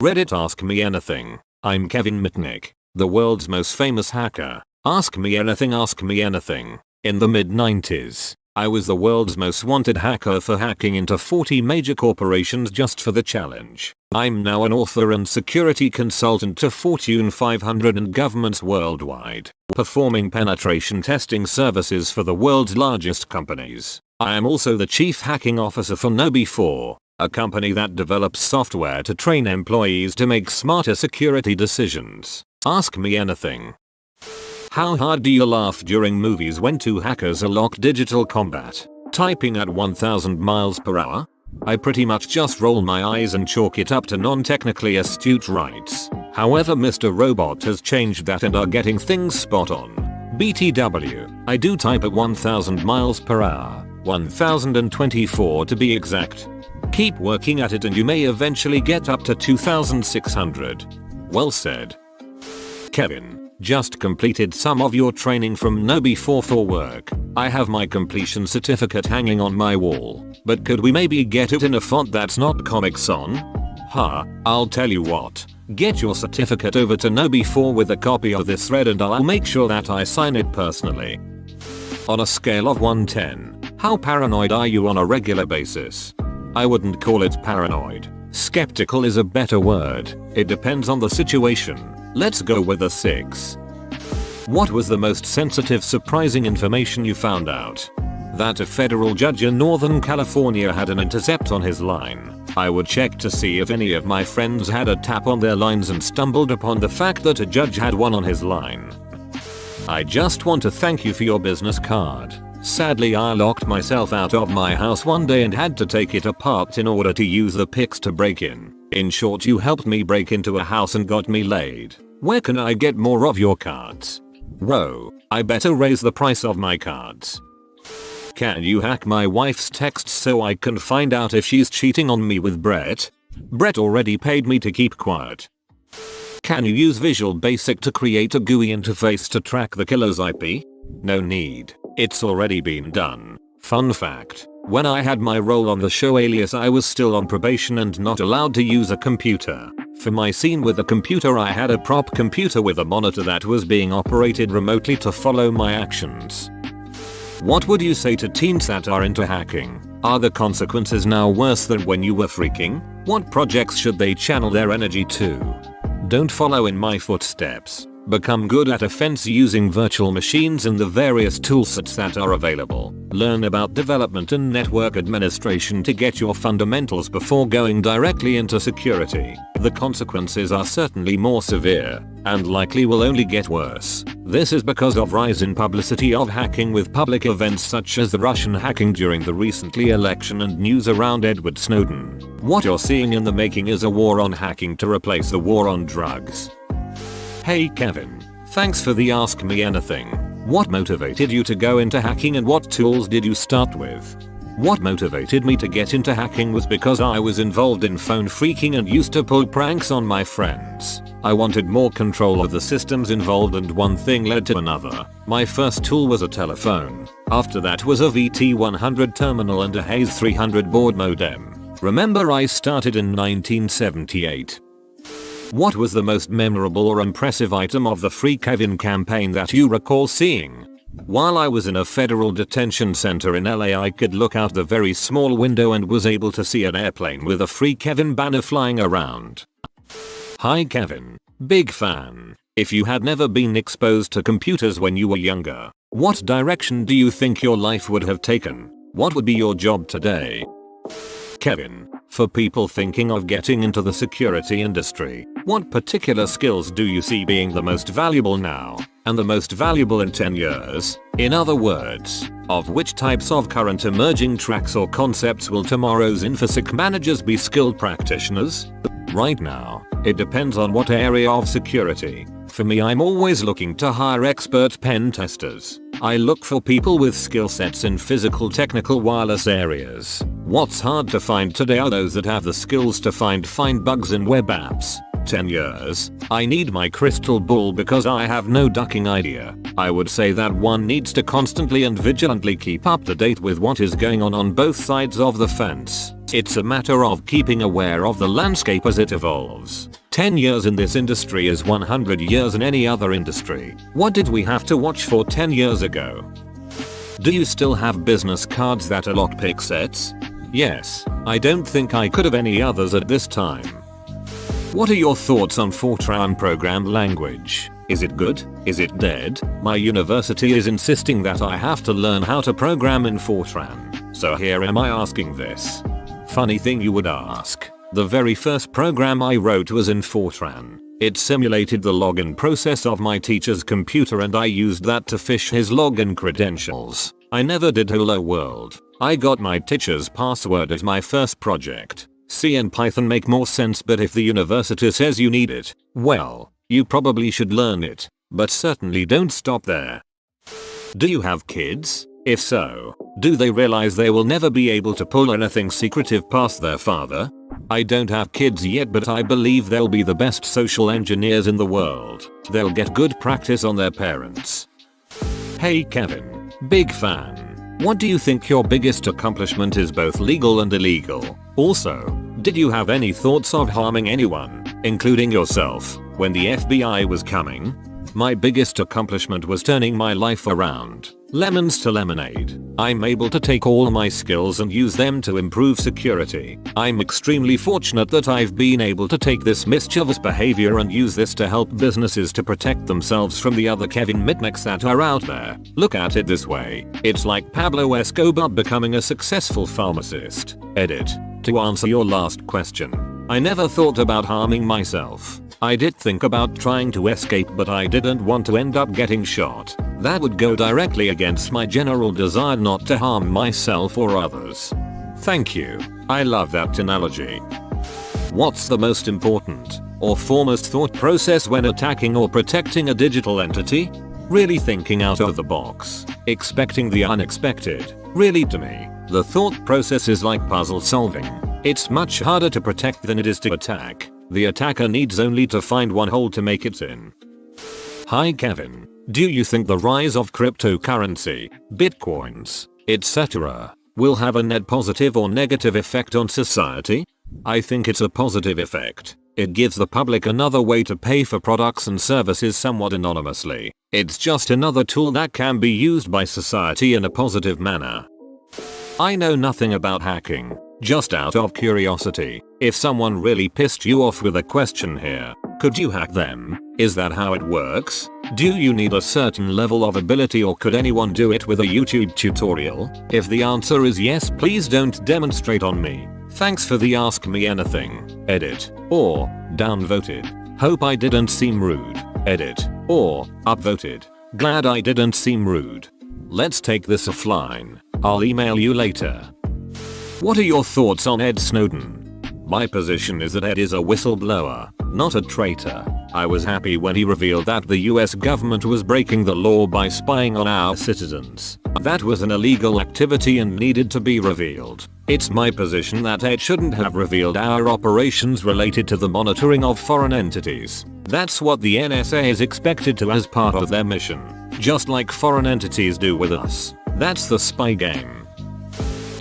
Reddit Ask Me Anything. I'm Kevin Mitnick, the world's most famous hacker. Ask me anything, ask me anything. In the mid-90s, I was the world's most wanted hacker for hacking into 40 major corporations just for the challenge. I'm now an author and security consultant to Fortune 500 and governments worldwide, performing penetration testing services for the world's largest companies. I am also the chief hacking officer for KnowBe4, a company that develops software to train employees to make smarter security decisions. Ask me anything. How hard do you laugh during movies when two hackers unlock digital combat, typing at 1000 miles per hour? I pretty much just roll my eyes and chalk it up to non-technically astute rights. However, Mr. Robot has changed that and are getting things spot on. BTW, I do type at 1000 miles per hour, 1024 to be exact. Keep working at it and you may eventually get up to 2600. Well said. Kevin, just completed some of your training from KnowBe4 for work. I have my completion certificate hanging on my wall, but could we maybe get it in a font that's not Comic Con? I'll tell you what. Get your certificate over to KnowBe4 with a copy of this thread and I'll make sure that I sign it personally. On a scale of 1-10, how paranoid are you on a regular basis? I wouldn't call it paranoid. Skeptical is a better word. It depends on the situation. Let's go with a 6. What was the most sensitive, surprising information you found out? That a federal judge in Northern California had an intercept on his line. I would check to see if any of my friends had a tap on their lines and stumbled upon the fact that a judge had one on his line. I just want to thank you for your business card. Sadly, I locked myself out of my house one day and had to take it apart in order to use the picks to break in. In short, you helped me break into a house and got me laid. Where can I get more of your cards? Bro, I better raise the price of my cards. Can you hack my wife's texts so I can find out if she's cheating on me with Brett? Brett already paid me to keep quiet. Can you use Visual Basic to create a GUI interface to track the killer's IP? No need. It's already been done. Fun fact. When I had my role on the show Alias, I was still on probation and not allowed to use a computer. For my scene with a computer, I had a prop computer with a monitor that was being operated remotely to follow my actions. What would you say to teens that are into hacking? Are the consequences now worse than when you were freaking? What projects should they channel their energy to? Don't follow in my footsteps. Become good at offense using virtual machines and the various toolsets that are available. Learn about development and network administration to get your fundamentals before going directly into security. The consequences are certainly more severe, and likely will only get worse. This is because of rise in publicity of hacking with public events such as the Russian hacking during the recently election and news around Edward Snowden. What you're seeing in the making is a war on hacking to replace the war on drugs. Hey Kevin, thanks for the Ask Me Anything. What motivated you to go into hacking and what tools did you start with? What motivated me to get into hacking was because I was involved in phone phreaking and used to pull pranks on my friends. I wanted more control of the systems involved and one thing led to another. My first tool was a telephone. After that was a VT100 terminal and a Hayes 300 baud modem. Remember, I started in 1978. What was the most memorable or impressive item of the Free Kevin campaign that you recall seeing? While I was in a federal detention center in LA, I could look out the very small window and was able to see an airplane with a Free Kevin banner flying around. Hi Kevin. Big fan. If you had never been exposed to computers when you were younger, what direction do you think your life would have taken? What would be your job today? Kevin, for people thinking of getting into the security industry, what particular skills do you see being the most valuable now, and the most valuable in 10 years? In other words, of which types of current emerging tracks or concepts will tomorrow's InfoSec managers be skilled practitioners? Right now, it depends on what area of security. For me, I'm always looking to hire expert pen testers. I look for people with skill sets in physical, technical, wireless areas. What's hard to find today are those that have the skills to find bugs in web apps. 10 years, I need my crystal ball because I have no ducking idea. I would say that one needs to constantly and vigilantly keep up to date with what is going on both sides of the fence. It's a matter of keeping aware of the landscape as it evolves. 10 years in this industry is 100 years in any other industry. What did we have to watch for 10 years ago? Do you still have business cards that are lockpick sets? Yes, I don't think I could have any others at this time. What are your thoughts on Fortran programmed language? Is it good? Is it dead? My university is insisting that I have to learn how to program in Fortran, so here am I asking this. Funny thing you would ask. The very first program I wrote was in Fortran. It simulated the login process of my teacher's computer and I used that to phish his login credentials. I never did Hello World. I got my teacher's password as my first project. C and Python make more sense, but if the university says you need it, well, you probably should learn it. But certainly don't stop there. Do you have kids? If so, do they realize they will never be able to pull anything secretive past their father? I don't have kids yet, but I believe they'll be the best social engineers in the world. They'll get good practice on their parents. Hey Kevin, big fan. What do you think your biggest accomplishment is, both legal and illegal? Also, did you have any thoughts of harming anyone, including yourself, when the FBI was coming? My biggest accomplishment was turning my life around. Lemons to lemonade. I'm able to take all my skills and use them to improve security. I'm extremely fortunate that I've been able to take this mischievous behavior and use this to help businesses to protect themselves from the other Kevin Mitnicks that are out there. Look at it this way. It's like Pablo Escobar becoming a successful pharmacist. Edit. To answer your last question, I never thought about harming myself. I did think about trying to escape, but I didn't want to end up getting shot. That would go directly against my general desire not to harm myself or others. Thank you. I love that analogy. What's the most important or foremost thought process when attacking or protecting a digital entity? Really thinking out of the box. Expecting the unexpected. Really, to me, the thought process is like puzzle solving. It's much harder to protect than it is to attack. The attacker needs only to find one hole to make it in. Hi Kevin. Do you think the rise of cryptocurrency, bitcoins, etc., will have a net positive or negative effect on society? I think it's a positive effect. It gives the public another way to pay for products and services somewhat anonymously. It's just another tool that can be used by society in a positive manner. I know nothing about hacking. Just out of curiosity, if someone really pissed you off with a question here, could you hack them? Is that how it works? Do you need a certain level of ability, or could anyone do it with a YouTube tutorial? If the answer is yes, please don't demonstrate on me. Thanks for the Ask Me Anything. Edit. Or, downvoted. Hope I didn't seem rude. Edit. Or, upvoted. Glad I didn't seem rude. Let's take this offline. I'll email you later. What are your thoughts on Ed Snowden? My position is that Ed is a whistleblower, not a traitor. I was happy when he revealed that the US government was breaking the law by spying on our citizens. That was an illegal activity and needed to be revealed. It's my position that Ed shouldn't have revealed our operations related to the monitoring of foreign entities. That's what the NSA is expected to as part of their mission. Just like foreign entities do with us. That's the spy game.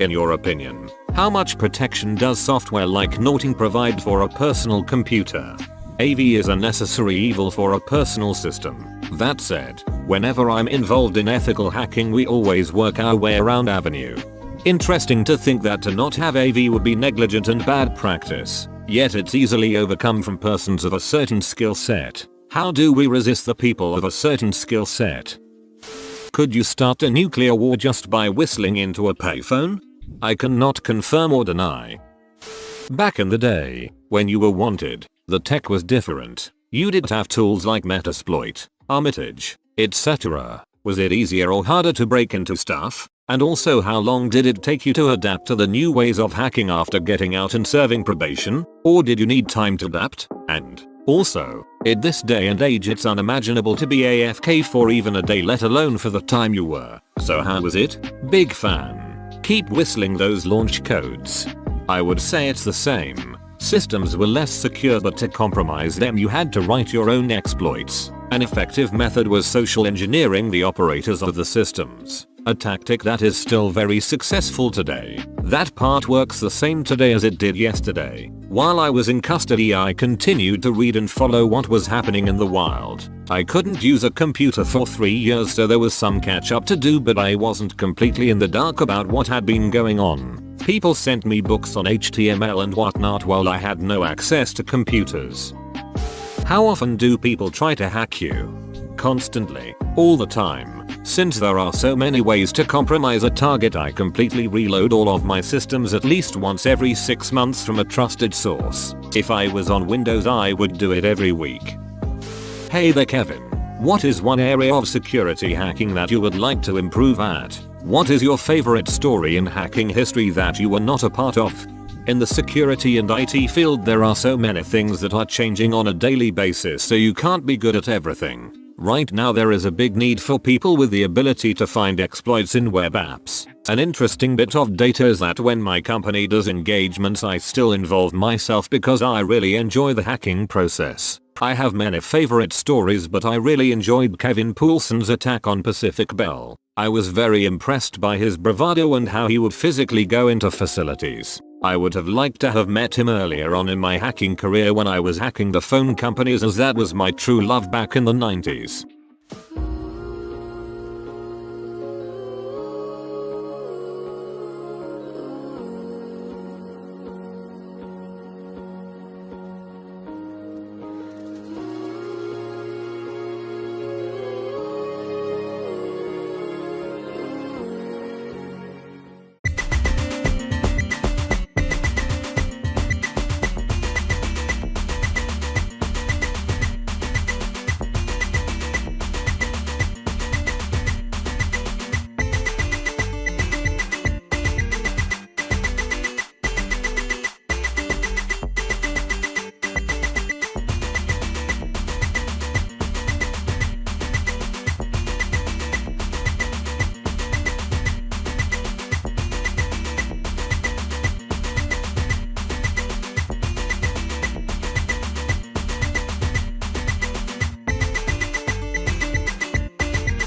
In your opinion, how much protection does software like Norton provide for a personal computer? AV is a necessary evil for a personal system. That said, whenever I'm involved in ethical hacking, we always work our way around Avenue. Interesting to think that to not have AV would be negligent and bad practice, yet it's easily overcome from persons of a certain skill set. How do we resist the people of a certain skill set? Could you start a nuclear war just by whistling into a payphone? I cannot confirm or deny. Back in the day, when you were wanted, the tech was different. You did have tools like Metasploit, Armitage, etc. Was it easier or harder to break into stuff? And also, how long did it take you to adapt to the new ways of hacking after getting out and serving probation? Or did you need time to adapt? And also, in this day and age, it's unimaginable to be AFK for even a day, let alone for the time you were. So how was it? Big fan. Keep whistling those launch codes. I would say it's the same. Systems were less secure, but to compromise them you had to write your own exploits. An effective method was social engineering the operators of the systems. A tactic that is still very successful today. That part works the same today as it did yesterday. While I was in custody, I continued to read and follow what was happening in the wild. I couldn't use a computer for 3 years, so there was some catch up to do, but I wasn't completely in the dark about what had been going on. People sent me books on HTML and whatnot while I had no access to computers. How often do people try to hack you? Constantly. All the time. Since there are so many ways to compromise a target, I completely reload all of my systems at least once every 6 months from a trusted source. If I was on Windows, I would do it every week. Hey there Kevin. What is one area of security hacking that you would like to improve at? What is your favorite story in hacking history that you were not a part of? In the security and IT field, there are so many things that are changing on a daily basis, so you can't be good at everything. Right now there is a big need for people with the ability to find exploits in web apps. An interesting bit of data is that when my company does engagements, I still involve myself because I really enjoy the hacking process. I have many favorite stories, but I really enjoyed Kevin Poulsen's attack on Pacific Bell. I was very impressed by his bravado and how he would physically go into facilities. I would have liked to have met him earlier on in my hacking career when I was hacking the phone companies, as that was my true love back in the 90s.